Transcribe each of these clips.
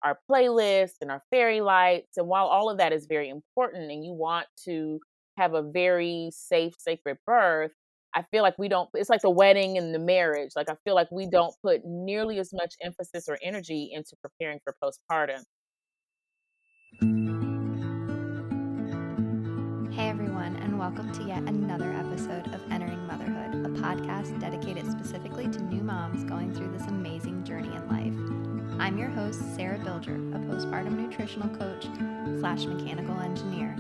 our playlist and our fairy lights. And while all of that is very important and you want to have a very safe, sacred birth, I feel like we don't, it's like the wedding and the marriage. Like, I feel like we don't put nearly as much emphasis or energy into preparing for postpartum. Hey everyone, and welcome to yet another episode of Entering Motherhood, a podcast dedicated specifically to new moms going through this amazing journey in life. I'm your host, Sarah Bilger, a postpartum nutritional coach / mechanical engineer.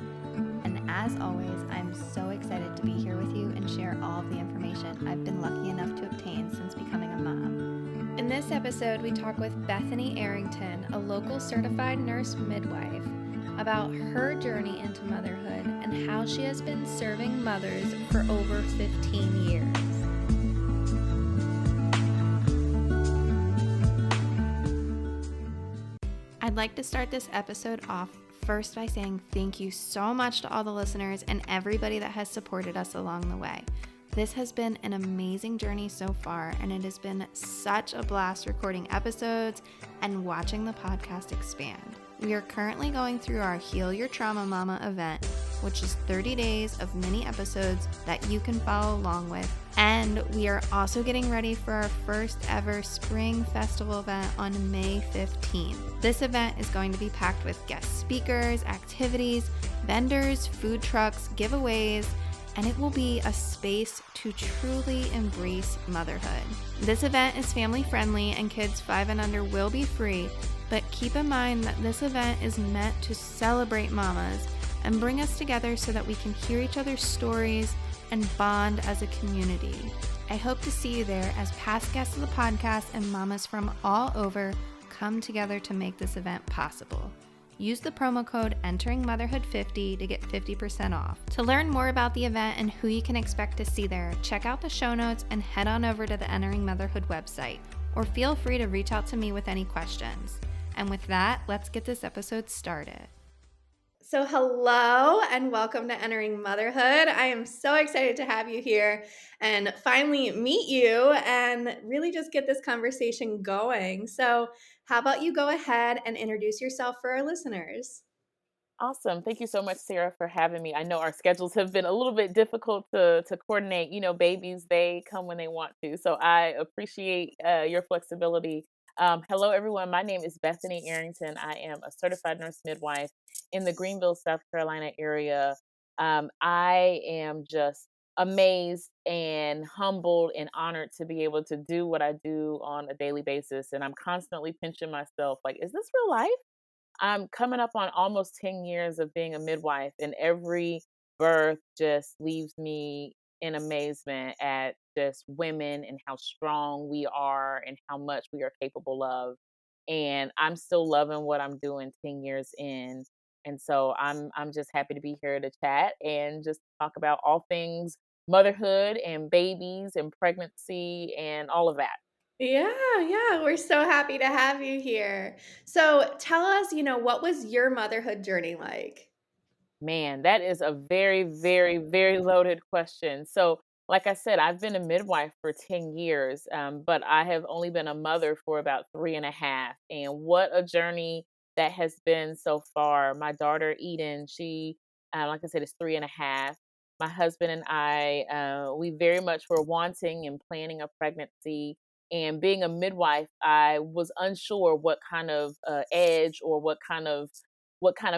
And as always, I'm so excited to be here with you and share all of the information I've been lucky enough to obtain since becoming a mom. In this episode, we talk with Bethany Arrington, a local certified nurse midwife, about her journey into motherhood and how she has been serving mothers for over 15 years. I'd like to start this episode off first by saying thank you so much to all the listeners and everybody that has supported us along the way. This has been an amazing journey so far, and it has been such a blast recording episodes and watching the podcast expand. We are currently going through our Heal Your Trauma Mama event, which is 30 days of mini episodes that you can follow along with. And we are also getting ready for our first ever spring festival event on May 15th. This event is going to be packed with guest speakers, activities, vendors, food trucks, giveaways, and it will be a space to truly embrace motherhood. This event is family friendly and kids 5 and under will be free, but keep in mind that this event is meant to celebrate mamas and bring us together so that we can hear each other's stories and bond as a community. I hope to see you there as past guests of the podcast and mamas from all over come together to make this event possible. Use the promo code Entering Motherhood 50 to get 50% off. To learn more about the event and who you can expect to see there, check out the show notes and head on over to the Entering Motherhood website, or feel free to reach out to me with any questions. And with that, let's get this episode started. So hello and welcome to Entering Motherhood. I am so excited to have you here and finally meet you and really just get this conversation going. So how about you go ahead and introduce yourself for our listeners? Awesome. Thank you so much, Sarah, for having me. I know our schedules have been a little bit difficult to coordinate. You know, babies, they come when they want to. So I appreciate your flexibility. Hello, everyone. My name is Bethany Arrington. I am a certified nurse midwife in the Greenville, South Carolina area. I am just amazed and humbled and honored to be able to do what I do on a daily basis. And I'm constantly pinching myself like, is this real life? I'm coming up on almost 10 years of being a midwife, and every birth just leaves me in amazement at just women and how strong we are and how much we are capable of. And I'm still loving what I'm doing 10 years in. And so I'm just happy to be here to chat and just talk about all things motherhood and babies and pregnancy and all of that. Yeah, we're so happy to have you here. So tell us, what was your motherhood journey like? Man, that is a very, very, very loaded question. So, like I said, I've been a midwife for 10 years, but I have only been a mother for about 3.5. And what a journey that has been so far. My daughter, Eden, she, like I said, is 3.5. My husband and I, we very much were wanting and planning a pregnancy. And being a midwife, I was unsure what kind of edge or what kind of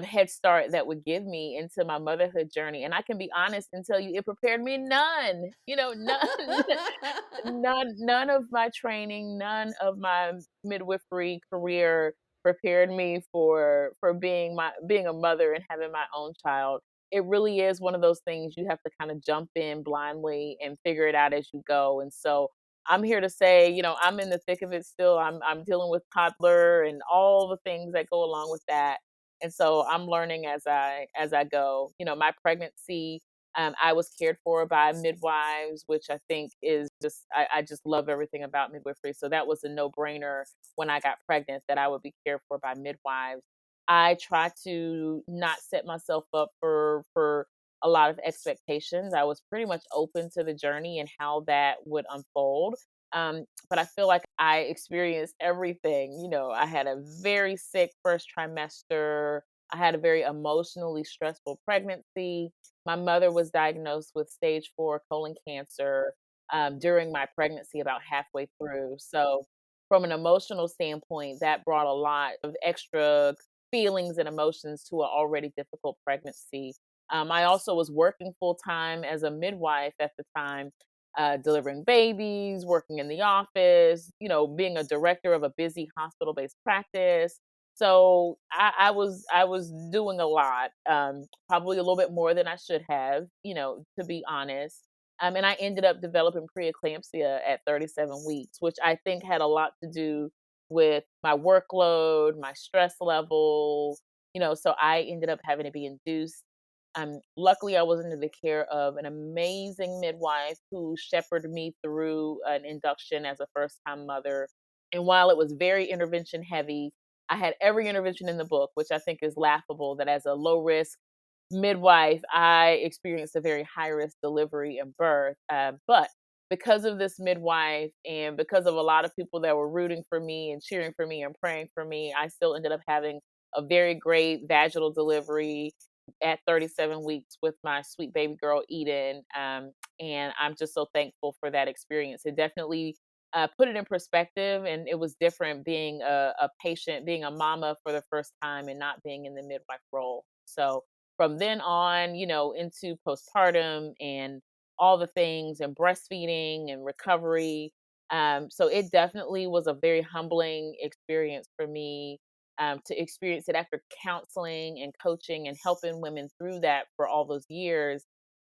head start that would give me into my motherhood journey. And I can be honest and tell you it prepared me none. None. None of my training, none of my midwifery career prepared me for being a mother and having my own child. It really is one of those things you have to kind of jump in blindly and figure it out as you go. And so I'm here to say, I'm in the thick of it still. I'm dealing with toddler and all the things that go along with that. And so I'm learning as I go. My pregnancy, I was cared for by midwives, which I think is I just love everything about midwifery. So that was a no-brainer when I got pregnant that I would be cared for by midwives. I try to not set myself up for a lot of expectations. I was pretty much open to the journey and how that would unfold. But I feel like I experienced everything. I had a very sick first trimester. I had a very emotionally stressful pregnancy. My mother was diagnosed with stage 4 colon cancer during my pregnancy, about halfway through. So, from an emotional standpoint, that brought a lot of extra feelings and emotions to an already difficult pregnancy. I also was working full time as a midwife at the time, delivering babies, working in the office, being a director of a busy hospital based practice. So I was doing a lot, probably a little bit more than I should have, to be honest. And I ended up developing preeclampsia at 37 weeks, which I think had a lot to do with my workload, my stress level, so I ended up having to be induced. Luckily, I was under the care of an amazing midwife who shepherded me through an induction as a first time mother. And while it was very intervention heavy, I had every intervention in the book, which I think is laughable that as a low risk midwife, I experienced a very high risk delivery and birth. But because of this midwife and because of a lot of people that were rooting for me and cheering for me and praying for me, I still ended up having a very great vaginal delivery at 37 weeks with my sweet baby girl, Eden. And I'm just so thankful for that experience. It definitely put it in perspective, and it was different being a patient, being a mama for the first time, and not being in the midwife role. So from then on, into postpartum and all the things and breastfeeding and recovery. So it definitely was a very humbling experience for me to experience it after counseling and coaching and helping women through that for all those years,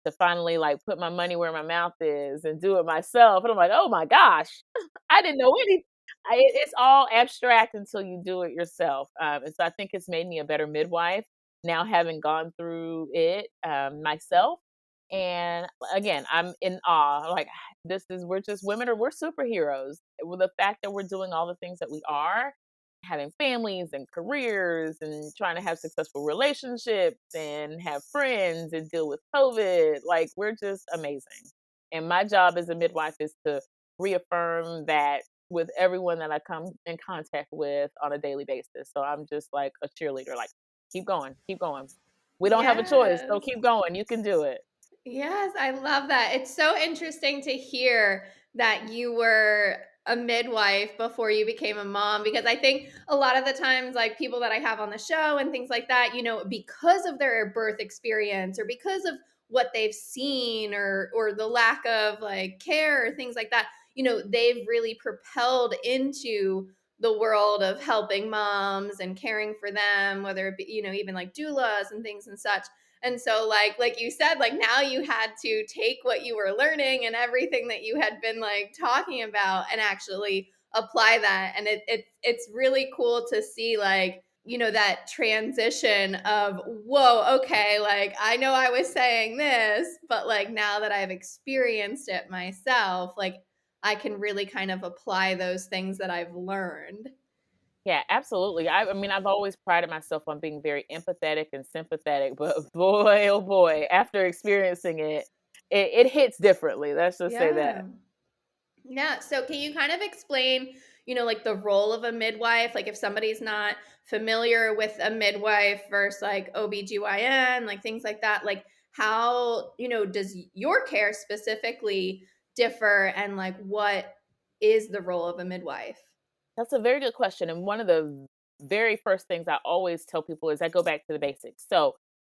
to finally like put my money where my mouth is and do it myself. And I'm like, oh my gosh, I didn't know any. It's all abstract until you do it yourself. And so I think it's made me a better midwife now, having gone through it myself. And again, I'm in awe. Like, we're just women, or we're superheroes with the fact that we're doing all the things that we are, having families and careers and trying to have successful relationships and have friends and deal with COVID. Like, we're just amazing. And my job as a midwife is to reaffirm that with everyone that I come in contact with on a daily basis. So I'm just like a cheerleader, like, keep going, keep going. We don't have a choice, so Yes. keep going. You can do it. Yes, I love that. It's so interesting to hear that you were a midwife before you became a mom, because I think a lot of the times, like people that I have on the show and things like that, because of their birth experience or because of what they've seen, or the lack of like care or things like that, they've really propelled into the world of helping moms and caring for them, whether it be, even like doulas and things and such. And so like you said, like now you had to take what you were learning and everything that you had been like talking about and actually apply that. And it's really cool to see, like, that transition of, whoa, okay, like I know I was saying this, but like now that I've experienced it myself, like I can really kind of apply those things that I've learned. Yeah, absolutely. I mean, I've always prided myself on being very empathetic and sympathetic, but boy, oh boy, after experiencing it, it hits differently. Let's just say that. Yeah. Yeah. So can you kind of explain, like the role of a midwife? Like if somebody's not familiar with a midwife versus like OBGYN, like things like that, like how, does your care specifically differ, and like what is the role of a midwife? That's a very good question. And one of the very first things I always tell people is I go back to the basics. So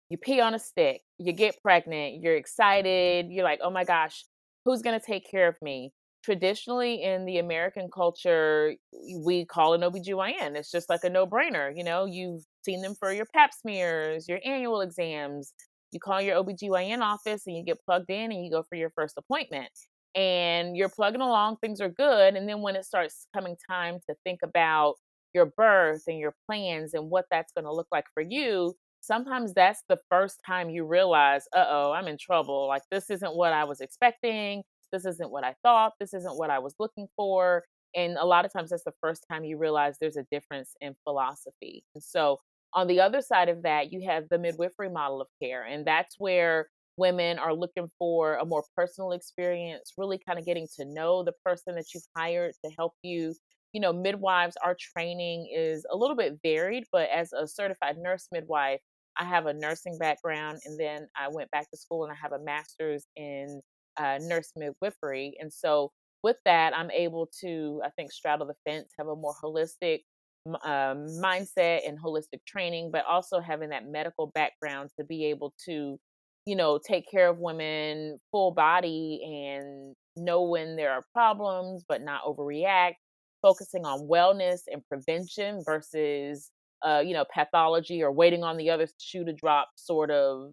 you pee on a stick, you get pregnant, you're excited, you're like, oh my gosh, who's going to take care of me? Traditionally, in the American culture, we call an OBGYN. It's just like a no brainer. You've seen them for your pap smears, your annual exams. You call your OBGYN office and you get plugged in and you go for your first appointment, and you're plugging along, things are good. And then when it starts coming time to think about your birth and your plans and what that's going to look like for you, sometimes that's the first time you realize, uh-oh, I'm in trouble. Like, this isn't what I was expecting. This isn't what I thought. This isn't what I was looking for. And a lot of times that's the first time you realize there's a difference in philosophy. And so on the other side of that, you have the midwifery model of care. And that's where women are looking for a more personal experience, really kind of getting to know the person that you've hired to help you. Midwives, our training is a little bit varied, but as a certified nurse midwife, I have a nursing background, and then I went back to school and I have a master's in nurse midwifery. And so with that, I'm able to, I think, straddle the fence, have a more holistic mindset and holistic training, but also having that medical background to be able to, take care of women full body and know when there are problems, but not overreact, focusing on wellness and prevention versus, pathology or waiting on the other shoe to drop sort of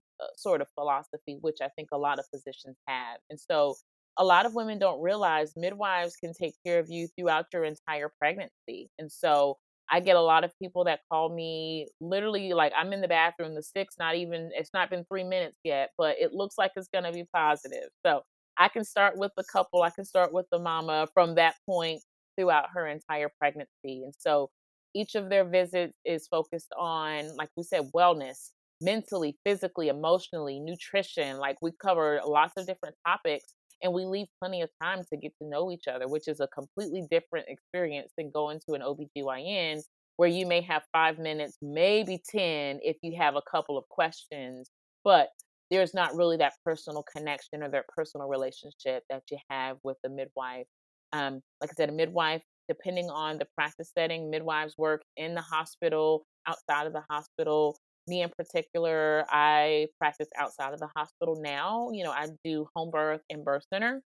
philosophy, which I think a lot of physicians have. And so a lot of women don't realize midwives can take care of you throughout your entire pregnancy. And so I get a lot of people that call me literally like I'm in the bathroom, it's not been 3 minutes yet, but it looks like it's going to be positive. So I can start with the couple, I can start with the mama from that point throughout her entire pregnancy. And so each of their visits is focused on, like we said, wellness, mentally, physically, emotionally, nutrition. Like we cover lots of different topics and we leave plenty of time to get to know each other, which is a completely different experience than going to an OBGYN where you may have 5 minutes, maybe 10 if you have a couple of questions, but there's not really that personal connection or that personal relationship that you have with the midwife. Like I said, a midwife, depending on the practice setting, midwives work in the hospital, outside of the hospital. Me in particular, I practice outside of the hospital now. I do home birth and birth center.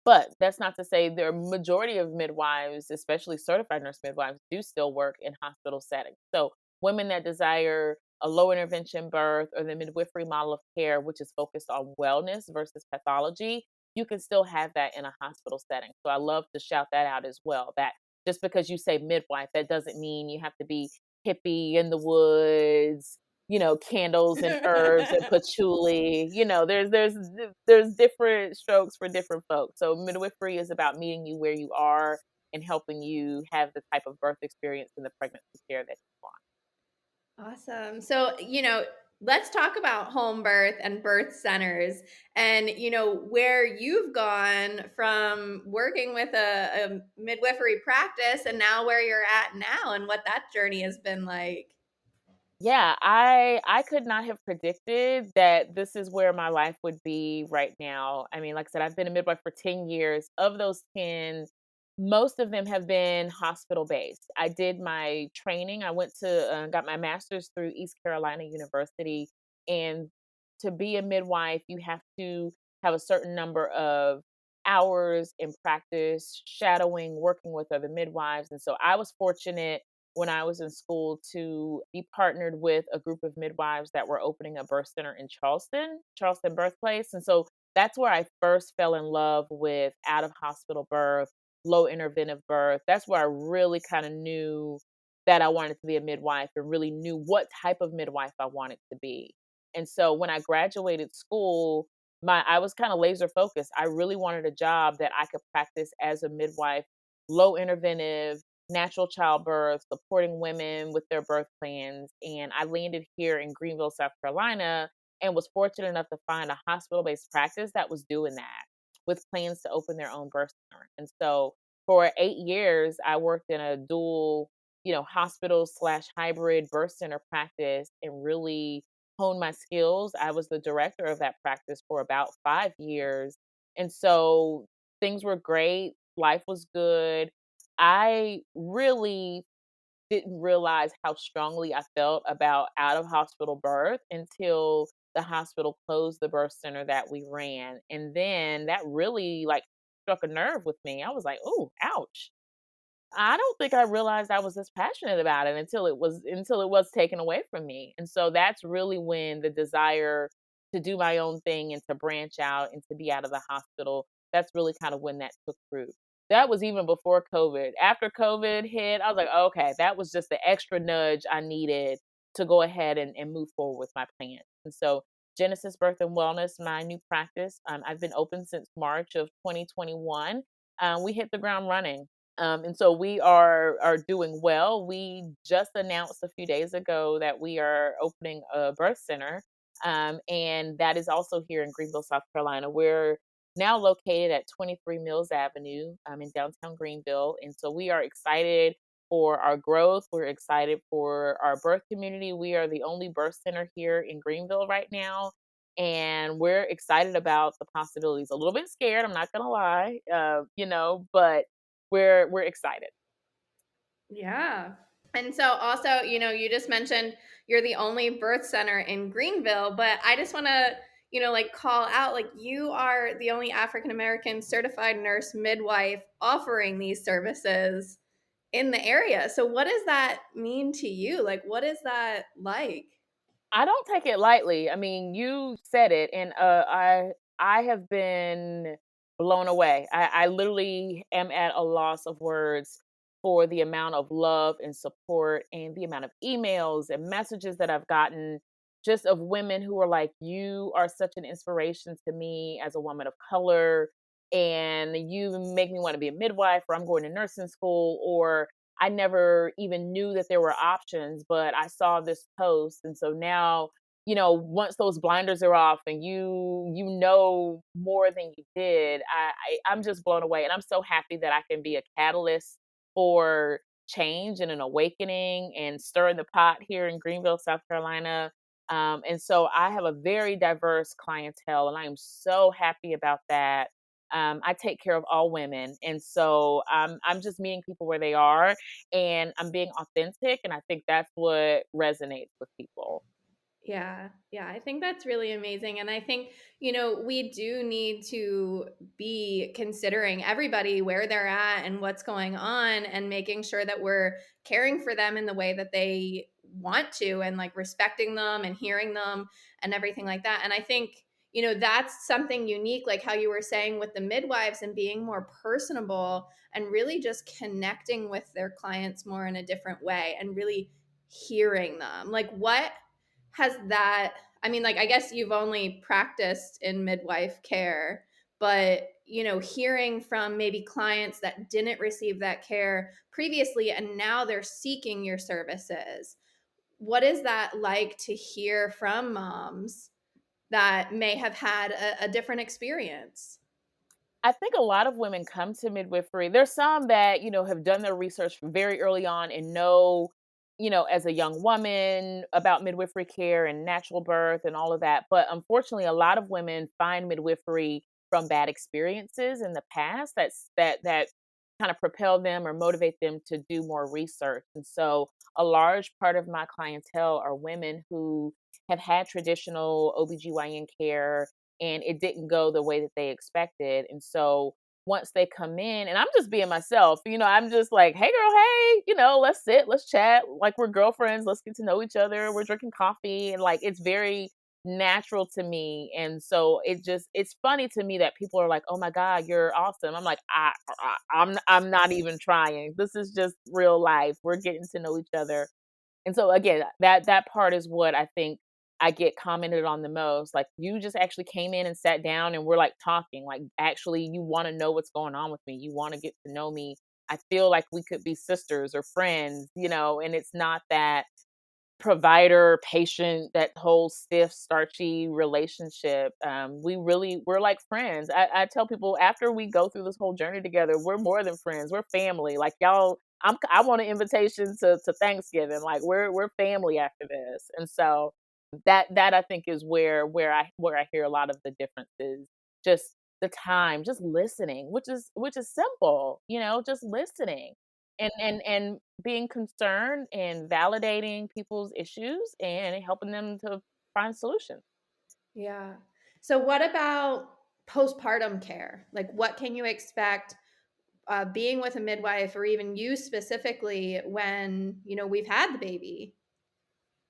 But that's not to say the majority of midwives, especially certified nurse midwives, do still work in hospital settings. So women that desire a low intervention birth or the midwifery model of care, which is focused on wellness versus pathology, you can still have that in a hospital setting. So I love to shout that out as well. That just because you say midwife, that doesn't mean you have to be hippie in the woods, candles and herbs and patchouli. There's different strokes for different folks. So midwifery is about meeting you where you are and helping you have the type of birth experience and the pregnancy care that you want. Awesome. So, let's talk about home birth and birth centers and, where you've gone from working with a midwifery practice and now where you're at now and what that journey has been like. Yeah, I could not have predicted that this is where my life would be right now. I mean, like I said, I've been a midwife for 10 years. Of those 10, most of them have been hospital based. I did my training. I went to got my master's through East Carolina University, and to be a midwife, you have to have a certain number of hours in practice, shadowing, working with other midwives. And so I was fortunate when I was in school to be partnered with a group of midwives that were opening a birth center in Charleston birthplace. And so that's where I first fell in love with out of hospital birth, low interventive birth. That's where I really kind of knew that I wanted to be a midwife and really knew what type of midwife I wanted to be. And so when I graduated school, I was kind of laser focused. I really wanted a job that I could practice as a midwife, low interventive, natural childbirth, supporting women with their birth plans. And I landed here in Greenville, South Carolina, and was fortunate enough to find a hospital based practice that was doing that with plans to open their own birth center. And so for 8 years, I worked in a dual, hospital slash hybrid birth center practice and really honed my skills. I was the director of that practice for about 5 years. And so things were great. Life was good. I really didn't realize how strongly I felt about out of hospital birth until the hospital closed the birth center that we ran. And then that really like struck a nerve with me. I was like, "Oh, ouch." I don't think I realized I was this passionate about it until it was taken away from me. And so that's really when the desire to do my own thing and to branch out and to be out of the hospital, that's really kind of when that took root. That was even before COVID. After COVID hit, I was like, okay, that was just the extra nudge I needed to go ahead and move forward with my plan. And so Genesis Birth and Wellness, my new practice, I've been open since March of 2021. We hit the ground running, and so we are doing well. We just announced a few days ago that we are opening a birth center And that is also here in Greenville, South Carolina. We're now located at 23 Mills Avenue in downtown Greenville. And so we are excited for our growth. We're excited for our birth community. We are the only birth center here in Greenville right now. And we're excited about the possibilities. A little bit scared, I'm not gonna lie, but we're excited. Yeah. And so also, you just mentioned you're the only birth center in Greenville, but I just want to, like call out like you are the only African American certified nurse midwife offering these services in the area. So what does that mean to you? Like what is that like? I don't take it lightly. I mean, you said it, and I have been blown away. I literally am at a loss of words for the amount of love and support and the amount of emails and messages that I've gotten just of women who are like, "You are such an inspiration to me as a woman of color, and you make me want to be a midwife, or I'm going to nursing school, or I never even knew that there were options, but I saw this post. And so now, once those blinders are off and you know more than you did, I'm just blown away. And I'm so happy that I can be a catalyst for change and an awakening and stirring the pot here in Greenville, South Carolina. And so I have a very diverse clientele, and I am so happy about that. I take care of all women, and so I'm just meeting people where they are, and I'm being authentic, and I think that's what resonates with people. Yeah, yeah, I think that's really amazing. And I think, we do need to be considering everybody where they're at and what's going on and making sure that we're caring for them in the way that they want to and like respecting them and hearing them and everything like that. And I think, that's something unique, like how you were saying with the midwives and being more personable and really just connecting with their clients more in a different way and really hearing them. Like, what has that, I mean, like, I guess you've only practiced in midwife care, but hearing from maybe clients that didn't receive that care previously and now they're seeking your services, what is that like to hear from moms that may have had a different experience? I think a lot of women come to midwifery. There's some that, have done their research very early on and know, as a young woman about midwifery care and natural birth and all of that. But unfortunately, a lot of women find midwifery from bad experiences in the past that kind of propel them or motivate them to do more research. And so a large part of my clientele are women who have had traditional OBGYN care and it didn't go the way that they expected. And so once they come in, and I'm just being myself, I'm just like, hey girl, hey, let's sit, let's chat, like we're girlfriends, let's get to know each other. We're drinking coffee, and like it's very natural to me. And so it's funny to me that people are like, oh my God, you're awesome. I'm like, I'm not even trying. This is just real life. We're getting to know each other. And so again, that part is what I think I get commented on the most. Like, you just actually came in and sat down and we're like talking. Like, actually, you want to know what's going on with me. You want to get to know me. I feel like we could be sisters or friends, and it's not that provider patient, that whole stiff starchy relationship. We're like friends. I tell people after we go through this whole journey together, we're more than friends, we're family. Like, y'all, I want an invitation to Thanksgiving. Like, we're family after this. And so that I think is where I hear a lot of the differences. Just the time, just listening, which is simple, just listening and being concerned and validating people's issues and helping them to find solutions. Yeah. So what about postpartum care? Like what can you expect being with a midwife or even you specifically when we've had the baby?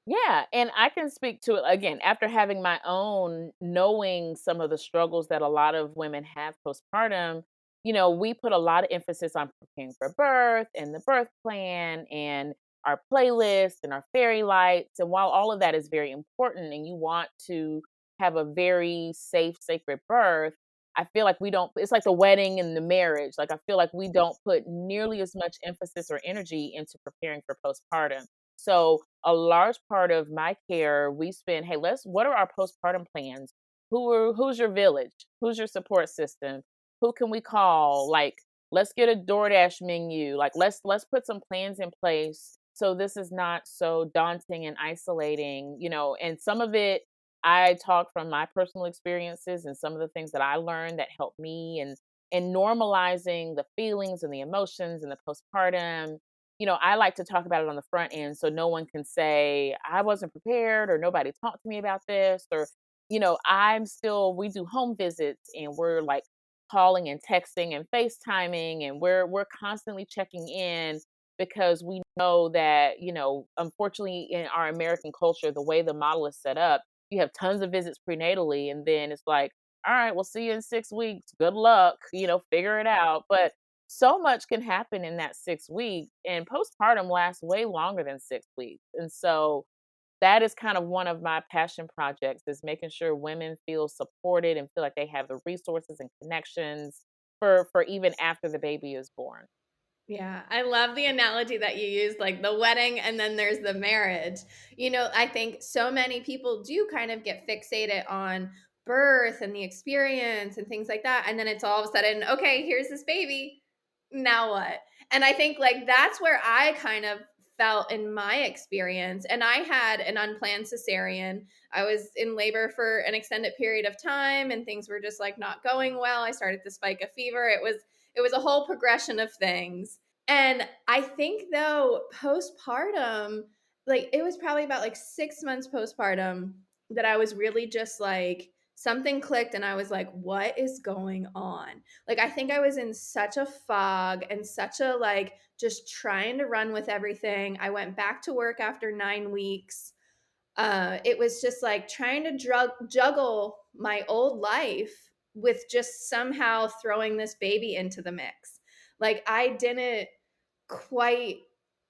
Yeah, and I can speak to it again after having my own, knowing some of the struggles that a lot of women have postpartum. We put a lot of emphasis on preparing for birth and the birth plan and our playlist and our fairy lights. And while all of that is very important and you want to have a very safe, sacred birth, I feel like we don't, it's like the wedding and the marriage. Like, I feel like we don't put nearly as much emphasis or energy into preparing for postpartum. So a large part of my care, we spend, hey, what are our postpartum plans? Who's your village? Who's your support system? Who can we call? Like, let's get a DoorDash menu. Like, let's put some plans in place so this is not so daunting and isolating, and some of it I talk from my personal experiences and some of the things that I learned that helped me and normalizing the feelings and the emotions and the postpartum. I like to talk about it on the front end so no one can say, I wasn't prepared or nobody talked to me about this. Or, we do home visits and we're like calling and texting and FaceTiming and we're constantly checking in because we know that, unfortunately in our American culture, the way the model is set up, you have tons of visits prenatally and then it's like, all right, we'll see you in 6 weeks. Good luck, figure it out. But so much can happen in that 6 weeks, and postpartum lasts way longer than 6 weeks. And so that is kind of one of my passion projects is making sure women feel supported and feel like they have the resources and connections for even after the baby is born. Yeah, I love the analogy that you used, like the wedding and then there's the marriage. I think so many people do kind of get fixated on birth and the experience and things like that. And then it's all of a sudden, okay, here's this baby. Now what? And I think like that's where I kind of felt in my experience. And I had an unplanned cesarean. I was in labor for an extended period of time and things were just like not going well. I started to spike a fever. It was a whole progression of things. And I think though postpartum, like it was probably about like 6 months postpartum that I was really just like something clicked and I was like, what is going on? Like I think I was in such a fog and such a like just trying to run with everything. I went back to work after 9 weeks. It was just like trying to juggle my old life with just somehow throwing this baby into the mix. Like I didn't quite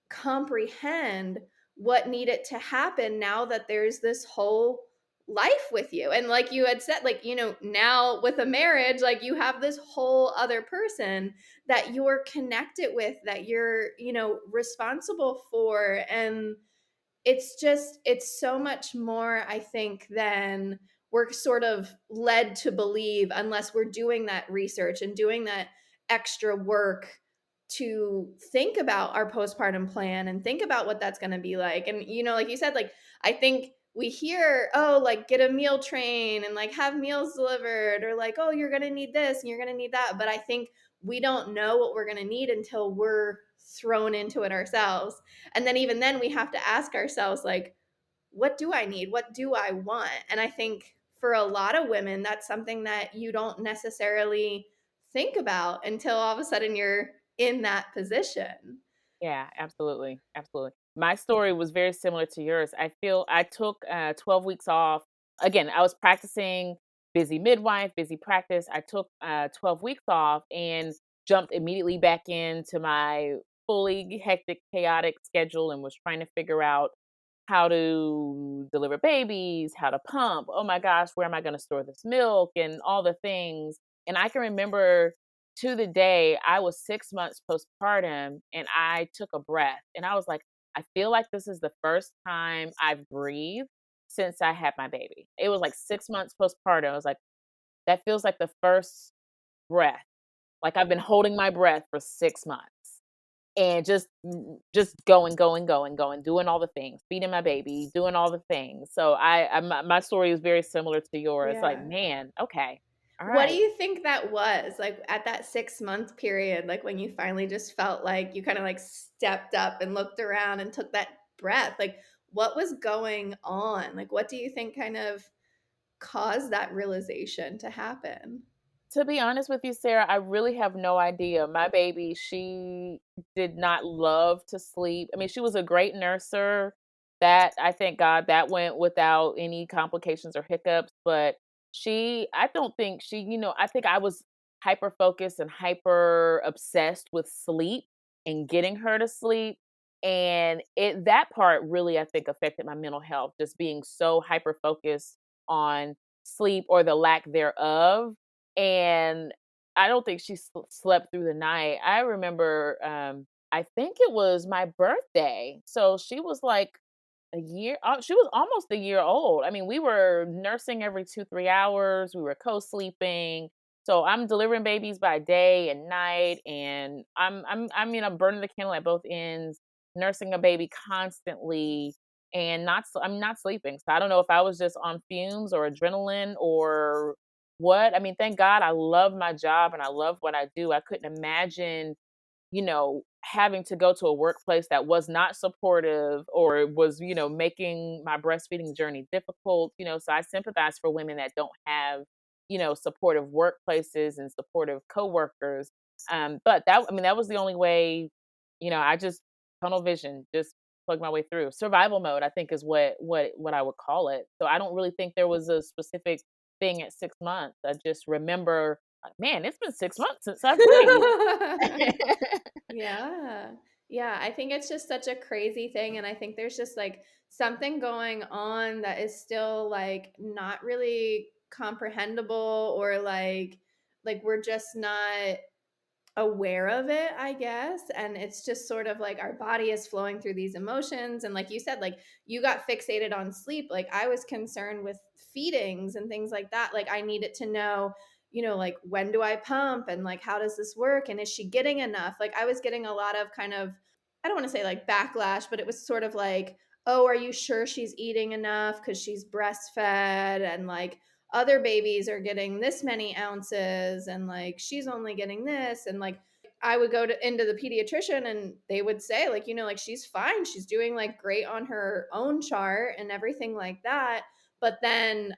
comprehend what needed to happen now that there's this whole life with you. And like you had said, like, now with a marriage, like you have this whole other person that you're connected with, that you're, responsible for. And it's so much more, I think, than we're sort of led to believe unless we're doing that research and doing that extra work to think about our postpartum plan and think about what that's going to be like. And like you said, like I think we hear, oh, like get a meal train and like have meals delivered, or like, oh, you're going to need this and you're going to need that. But I think we don't know what we're going to need until we're thrown into it ourselves. And then even then we have to ask ourselves like, what do I need? What do I want? And I think for a lot of women, that's something that you don't necessarily think about until all of a sudden you're in that position. Yeah, absolutely. Absolutely. My story was very similar to yours. I feel I took 12 weeks off. Again, I was practicing busy midwife, busy practice. I took 12 weeks off and jumped immediately back into my fully hectic, chaotic schedule and was trying to figure out how to deliver babies, how to pump. Oh my gosh, where am I going to store this milk and all the things? And I can remember to the day I was 6 months postpartum and I took a breath and I was like, I feel like this is the first time I've breathed since I had my baby. It was like 6 months postpartum. I was like, that feels like the first breath. Like I've been holding my breath for 6 months and just going, doing all the things, feeding my baby, doing all the things. So my story is very similar to yours. Like, Yeah. man, okay, all What do right. you think that was like at that 6 month period, like when you finally just felt like you kind of like stepped up and looked around and took that breath? Like, what was going on? Like, what do you think kind of caused that realization to happen? To be honest with you, Sarah, I really have no idea. My baby, she did not love to sleep. I mean, she was a great nurser. That I thank God that went without any complications or hiccups. But I don't think I think I was hyper focused and hyper obsessed with sleep and getting her to sleep. And that part really, I think, affected my mental health, just being so hyper focused on sleep or the lack thereof, and I don't think she slept through the night. I remember, I think it was my birthday. So she was like A year? Oh, she was almost a year old. I mean, we were nursing every 2, 3 hours, we were co-sleeping. So, I'm delivering babies by day and night, and I'm burning the candle at both ends, nursing a baby constantly and I'm not sleeping. So, I don't know if I was just on fumes or adrenaline or what. I mean, thank God I love my job and I love what I do. I couldn't imagine, having to go to a workplace that was not supportive or was, making my breastfeeding journey difficult, so I sympathize for women that don't have, supportive workplaces and supportive coworkers. But that was the only way, I just tunnel vision, just plug my way through. Survival mode, I think is what I would call it. So I don't really think there was a specific thing at 6 months. I just remember, like, man, it's been 6 months since I've breathed. Yeah. Yeah, I think it's just such a crazy thing, and I think there's just, like, something going on that is still, like, not really comprehensible, or, we're just not aware of it, I guess. And it's just sort of like our body is flowing through these emotions. And like you said, like you got fixated on sleep. Like I was concerned with feedings and things like that. Like I needed to know, like when do I pump, and like how does this work, and is she getting enough? Like I was getting a lot of kind of, I don't want to say like backlash, but it was sort of like, oh, are you sure she's eating enough because she's breastfed, and like other babies are getting this many ounces, and like she's only getting this. And like I would go into the pediatrician and they would say like, like she's fine, she's doing like great on her own chart and everything like that. But then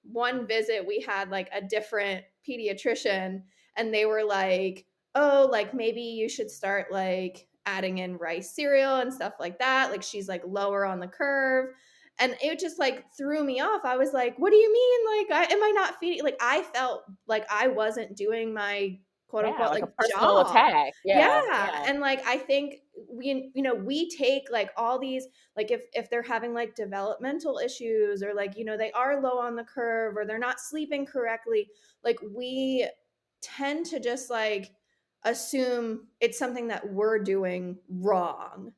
one visit we had like a different pediatrician, and they were like, oh, like maybe you should start like adding in rice cereal and stuff like that, like she's like lower on the curve. And it just like threw me off. I was like, what do you mean? Like, am I not feeding? Like, I felt like I wasn't doing my quote Yeah, unquote like a like personal job. attack. Yeah. Yeah, yeah, And like I think we take like all these, like if they're having like developmental issues, or like they are low on the curve, or they're not sleeping correctly, like we tend to just like assume it's something that we're doing wrong.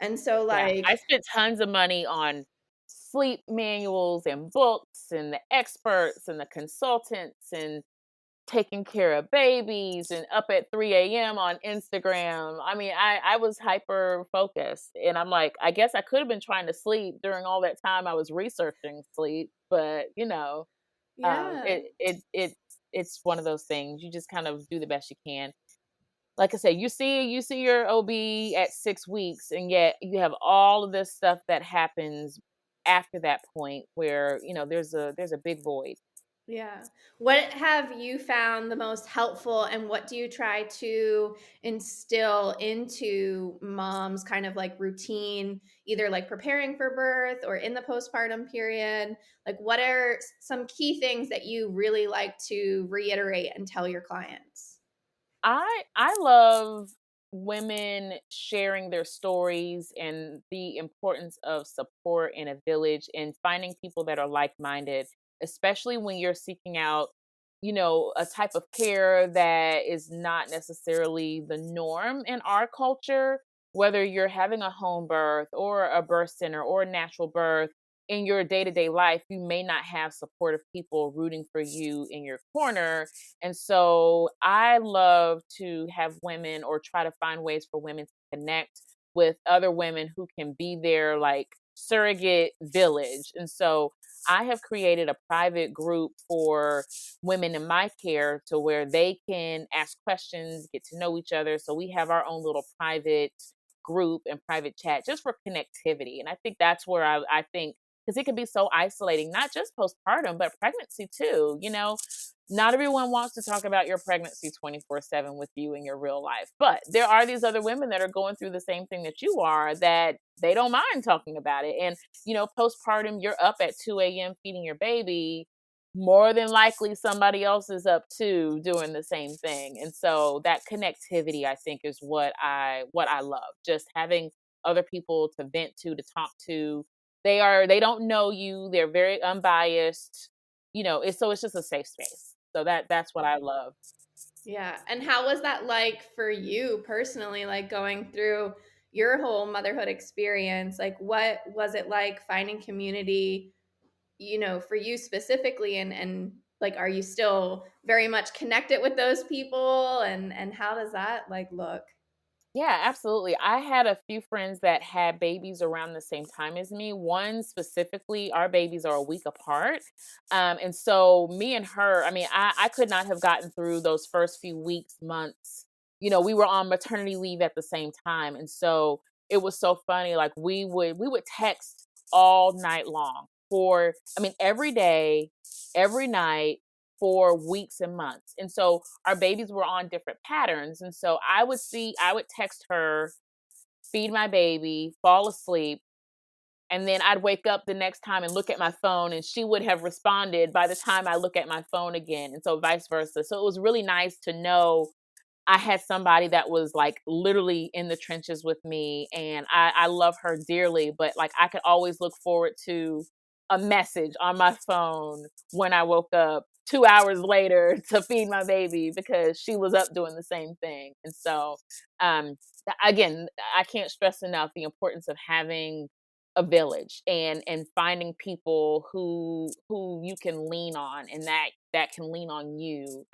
And so yeah. I like spent tons of money on sleep manuals and books and the experts and the consultants and taking care of babies and up at 3 a.m. on Instagram. I mean, I was hyper focused, and I'm like, I guess I could have been trying to sleep during all that time I was researching sleep, but yeah. it's one of those things. You just kind of do the best you can. Like I said, you see your OB at 6 weeks, and yet you have all of this stuff that happens after that point where there's a big void. Yeah. What have you found the most helpful, and what do you try to instill into moms kind of like routine, either like preparing for birth or in the postpartum period? Like what are some key things that you really like to reiterate and tell your clients? I love women sharing their stories and the importance of support in a village and finding people that are like-minded, especially when you're seeking out, a type of care that is not necessarily the norm in our culture, whether you're having a home birth or a birth center or a natural birth. In your day-to-day life, you may not have supportive people rooting for you in your corner, and so I love to have women or try to find ways for women to connect with other women who can be their like surrogate village. And so I have created a private group for women in my care to where they can ask questions, get to know each other. So we have our own little private group and private chat just for connectivity. And I think that's where I think, because it can be so isolating, not just postpartum, but pregnancy too. Not everyone wants to talk about your pregnancy 24/7 with you in your real life. But there are these other women that are going through the same thing that you are, that they don't mind talking about it. And, postpartum, you're up at 2 a.m. feeding your baby. More than likely somebody else is up too doing the same thing. And so that connectivity, I think, is what I love. Just having other people to vent to talk to. They don't know you. They're very unbiased. It's just a safe space. So that's what I love. Yeah. And how was that like for you personally, like going through, your whole motherhood experience. Like, what was it like finding community, for you specifically? And like, are you still very much connected with those people? And how does that like look? Yeah, absolutely. I had a few friends that had babies around the same time as me. One specifically, our babies are a week apart. And so me and her, I mean, I could not have gotten through those first few weeks, months. We were on maternity leave at the same time. And so it was so funny. Like we would text all night long for, I mean, every day, every night for weeks and months. And so our babies were on different patterns. And so I would text her, feed my baby, fall asleep, and then I'd wake up the next time and look at my phone, and she would have responded by the time I look at my phone again. And so vice versa. So it was really nice to know I had somebody that was like literally in the trenches with me, and I love her dearly, but like I could always look forward to a message on my phone when I woke up 2 hours later to feed my baby because she was up doing the same thing. And so, um, again, I can't stress enough the importance of having a village and finding people who you can lean on and that can lean on you.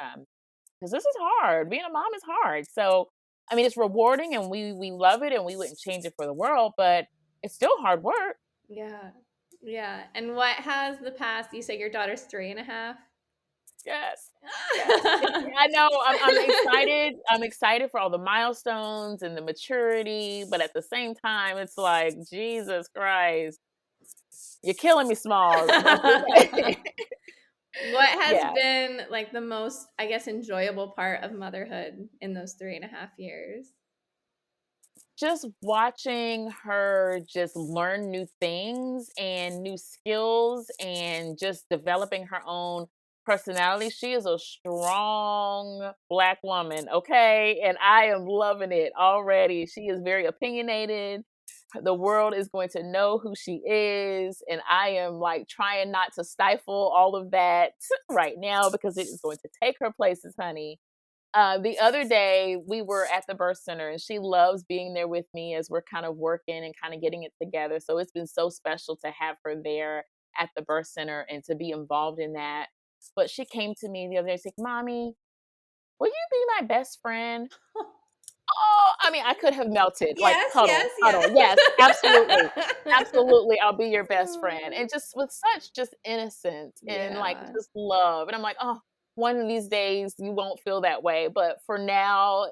'Cause this is hard. Being a mom is hard. So, I mean, it's rewarding and we love it and we wouldn't change it for the world, but it's still hard work. Yeah. Yeah. And what has the past, you say your daughter's 3.5? Yes. Yes. I know I'm excited. I'm excited for all the milestones and the maturity, but at the same time, it's like, Jesus Christ, you're killing me, Smalls. That's okay. What has Yeah. been like the most, I guess, enjoyable part of motherhood in those 3.5 years? Just watching her just learn new things and new skills and just developing her own personality. She is a strong Black woman, okay? And I am loving it already. She is very opinionated. The world is going to know who she is. And I am like trying not to stifle all of that right now because it is going to take her places, honey. The other day, we were at the birth center, and she loves being there with me as we're kind of working and kind of getting it together. So it's been so special to have her there at the birth center and to be involved in that. But she came to me the other day, she's like, Mommy, will you be my best friend? Oh, I mean, I could have melted, like Yes, cuddle, yes, cuddle. Yes, absolutely. yes. Absolutely. I'll be your best friend. And just with such just innocence and like Yeah. just love. And I'm like, oh, one of these days you won't feel that way. But for now,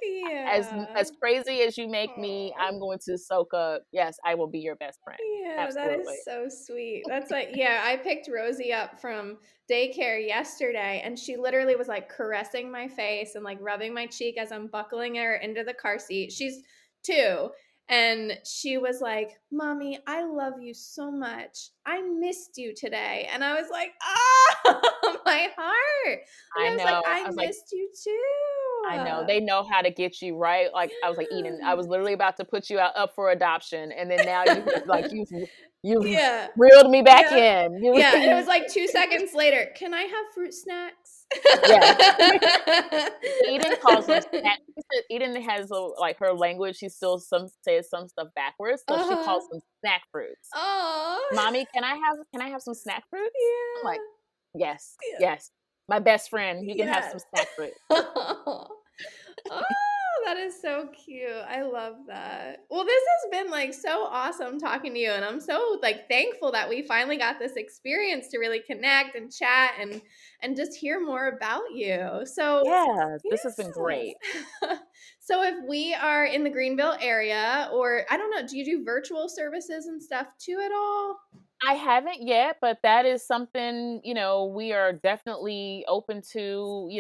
as Yeah. crazy as you make me, Oh. I'm going to soak up. Yes, I will be your best friend. Yeah, that Absolutely. is so sweet. That's like, yeah, I picked Rosie up from daycare yesterday, and she literally was like caressing my face and like rubbing my cheek as I'm buckling her into the car seat. She's 2. And she was like, Mommy, I love you so much. I missed you today. And I was like, oh, my heart. Like, I I was like, know. I I was like, missed you I know. too. They know how to get you, right? Like, I was like, Eden, I was literally about to put you out up for adoption, and then now you have like you've Yeah. reeled me back Yeah. in. Yeah, and it was like 2 seconds later, "Can I have fruit snacks?" Yes. Eden calls them snack. She said Eden has like her language. She still some says some stuff backwards, so she Uh-huh. calls them snack fruits. Aw. Mommy, can I have some snack fruits? I'm like, Yeah. yes, Yeah. yes. My best friend, you can have Yes. some snack fruit. Oh, that is so cute. I love that. Well, this has been like so awesome talking to you, and I'm so like thankful that we finally got this experience to really connect and chat and just hear more about you. So, Yeah, this has been great. yeah. So if we are in the Greenville area, or I don't know, do you do virtual services and stuff too at all? I haven't yet, but that is something, we are definitely open to,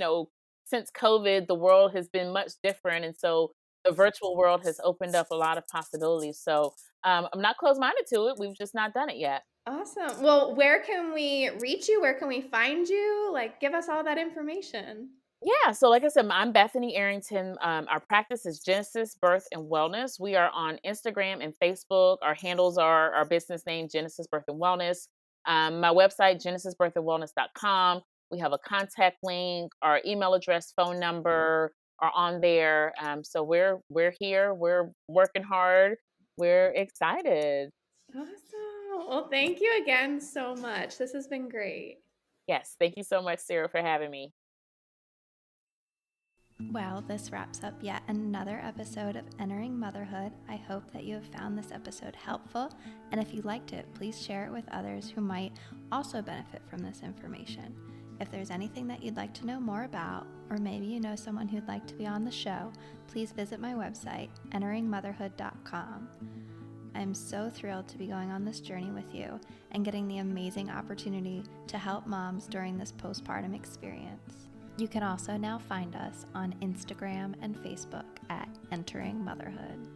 since COVID, the world has been much different. And so the virtual world has opened up a lot of possibilities. So I'm not closed minded to it. We've just not done it yet. Awesome. Well, where can we reach you? Where can we find you? Like, give us all that information. Yeah, so like I said, I'm Bethany Arrington. Our practice is Genesis Birth and Wellness. We are on Instagram and Facebook. Our handles are our business name, Genesis Birth and Wellness. My website, genesisbirthandwellness.com. We have a contact link. Our email address, phone number are on there. So we're here. We're working hard. we're excited. Awesome. Well, thank you again so much. This has been great. Yes, thank you so much, Sarah, for having me. Well, this wraps up yet another episode of Entering Motherhood. I hope that you have found this episode helpful, and if you liked it, please share it with others who might also benefit from this information. If there's anything that you'd like to know more about, or maybe you know someone who'd like to be on the show, please visit my website, enteringmotherhood.com. I'm so thrilled to be going on this journey with you and getting the amazing opportunity to help moms during this postpartum experience. You can also now find us on Instagram and Facebook at Entering Motherhood.